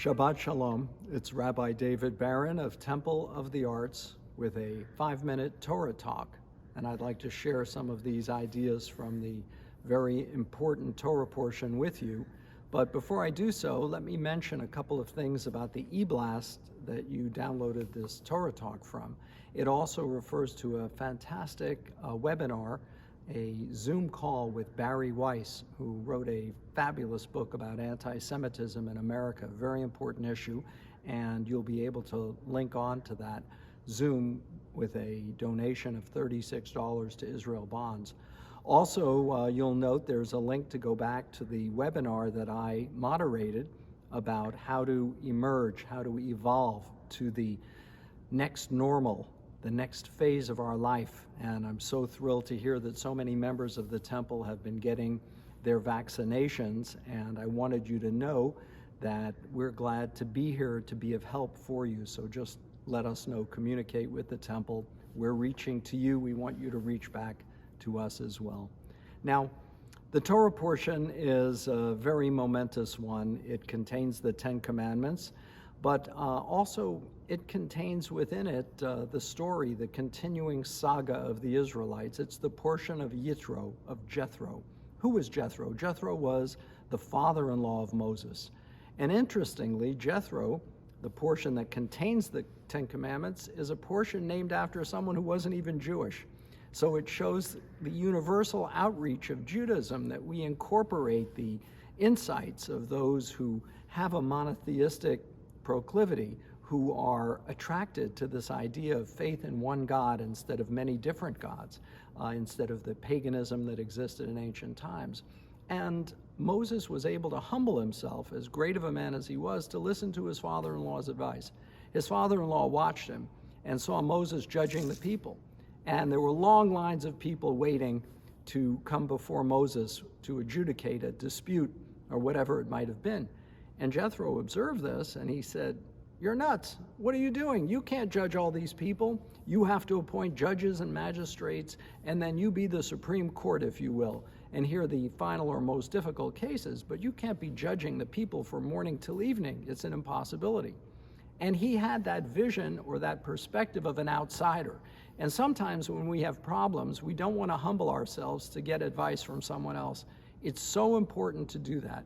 Shabbat Shalom. It's Rabbi David Baron of Temple of the Arts with a 5-minute Torah talk. And I'd like to share some of these ideas from the very important Torah portion with you. But before I do so, let me mention a couple of things about the e-blast that you downloaded this Torah talk from. It also refers to a fantastic webinar, a Zoom call with Barry Weiss, who wrote a fabulous book about anti-Semitism in America, a very important issue, and you'll be able to link on to that Zoom with a donation of $36 to Israel Bonds. Also, you'll note there's a link to go back to the webinar that I moderated about how to emerge, how to evolve to the next normal, the next phase of our life. And I'm so thrilled to hear that so many members of the temple have been getting their vaccinations, and I wanted you to know that we're glad to be here to be of help for you. So just let us know, communicate with the temple. We're reaching to you. We want you to reach back to us as well. Now, the Torah portion is a very momentous one. It contains the 10 Commandments, but also it contains within it the story, the continuing saga of the Israelites. It's the portion of Jethro. Who was Jethro? Jethro was the father-in-law of Moses. And interestingly, Jethro, the portion that contains the 10 Commandments, is a portion named after someone who wasn't even Jewish. So it shows the universal outreach of Judaism, that we incorporate the insights of those who have a monotheistic proclivity, who are attracted to this idea of faith in one God instead of many different gods, instead of the paganism that existed in ancient times. And Moses was able to humble himself, as great of a man as he was, to listen to his father-in-law's advice. His father-in-law watched him and saw Moses judging the people. And there were long lines of people waiting to come before Moses to adjudicate a dispute or whatever it might have been. And Jethro observed this and he said, "You're nuts. What are you doing? You can't judge all these people. You have to appoint judges and magistrates, and then you be the Supreme Court, if you will, and hear the final or most difficult cases, but you can't be judging the people from morning till evening. It's an impossibility." And he had that vision or that perspective of an outsider. And sometimes when we have problems, we don't want to humble ourselves to get advice from someone else. It's so important to do that.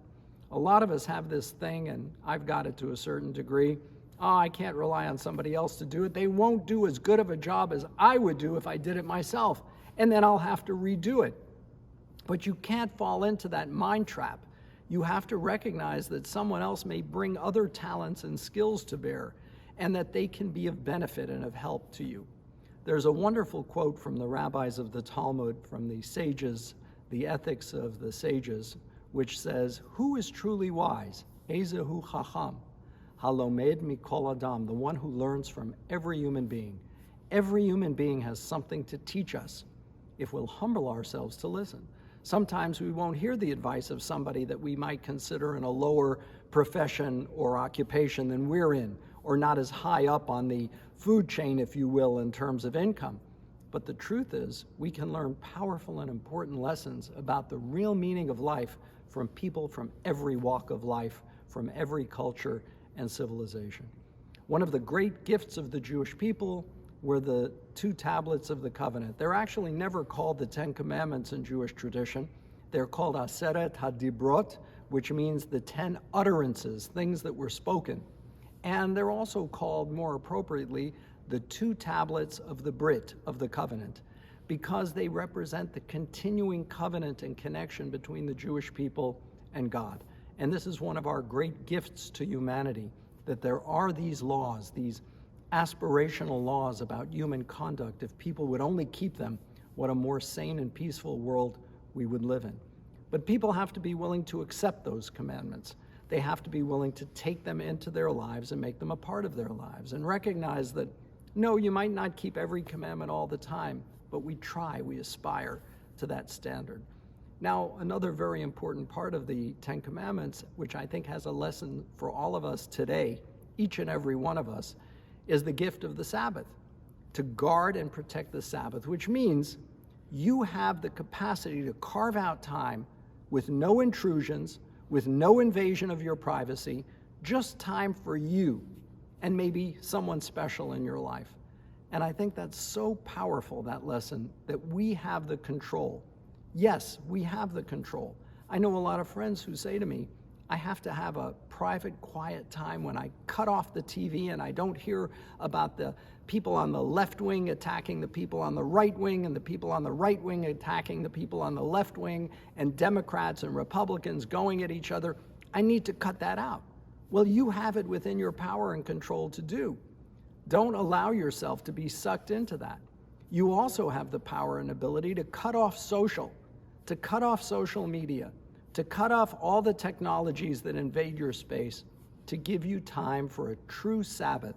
A lot of us have this thing, and I've got it to a certain degree. Oh, I can't rely on somebody else to do it. They won't do as good of a job as I would do if I did it myself, and then I'll have to redo it. But you can't fall into that mind trap. You have to recognize that someone else may bring other talents and skills to bear, and that they can be of benefit and of help to you. There's a wonderful quote from the rabbis of the Talmud, from the sages, the ethics of the sages, which says, "Who is truly wise? Ezehu chacham, halomed mikol adam," the one who learns from every human being. Every human being has something to teach us if we'll humble ourselves to listen. Sometimes we won't hear the advice of somebody that we might consider in a lower profession or occupation than we're in, or not as high up on the food chain, if you will, in terms of income. But the truth is, we can learn powerful and important lessons about the real meaning of life from people from every walk of life, from every culture and civilization. One of the great gifts of the Jewish people were the 2 tablets of the covenant. They're actually never called the 10 Commandments in Jewish tradition. They're called Aseret HaDibrot, which means the 10 utterances, things that were spoken. And they're also called, more appropriately, the 2 tablets of the Brit, of the covenant, because they represent the continuing covenant and connection between the Jewish people and God. And this is one of our great gifts to humanity, that there are these laws, these aspirational laws about human conduct. If people would only keep them, what a more sane and peaceful world we would live in. But people have to be willing to accept those commandments. They have to be willing to take them into their lives and make them a part of their lives, and recognize that, no, you might not keep every commandment all the time, but we try, we aspire to that standard. Now, another very important part of the 10 Commandments, which I think has a lesson for all of us today, each and every one of us, is the gift of the Sabbath, to guard and protect the Sabbath, which means you have the capacity to carve out time with no intrusions, with no invasion of your privacy, just time for you and maybe someone special in your life. And I think that's so powerful, that lesson, that we have the control. Yes, we have the control. I know a lot of friends who say to me, I have to have a private, quiet time when I cut off the TV and I don't hear about the people on the left wing attacking the people on the right wing and the people on the right wing attacking the people on the left wing and Democrats and Republicans going at each other. I need to cut that out. Well, you have it within your power and control to do. Don't allow yourself to be sucked into that. You also have the power and ability to cut off social media, to cut off all the technologies that invade your space, to give you time for a true Sabbath,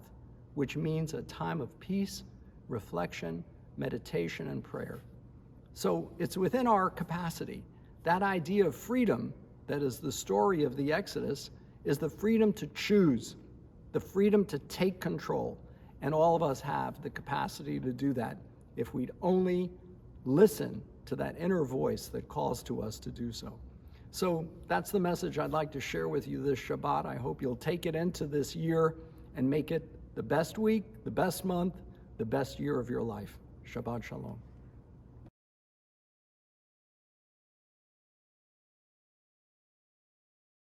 which means a time of peace, reflection, meditation, and prayer. So it's within our capacity. That idea of freedom, that is the story of the Exodus, is the freedom to choose, the freedom to take control. And all of us have the capacity to do that if we'd only listen to that inner voice that calls to us to do so. So that's the message I'd like to share with you this Shabbat. I hope you'll take it into this year and make it the best week, the best month, the best year of your life. Shabbat Shalom.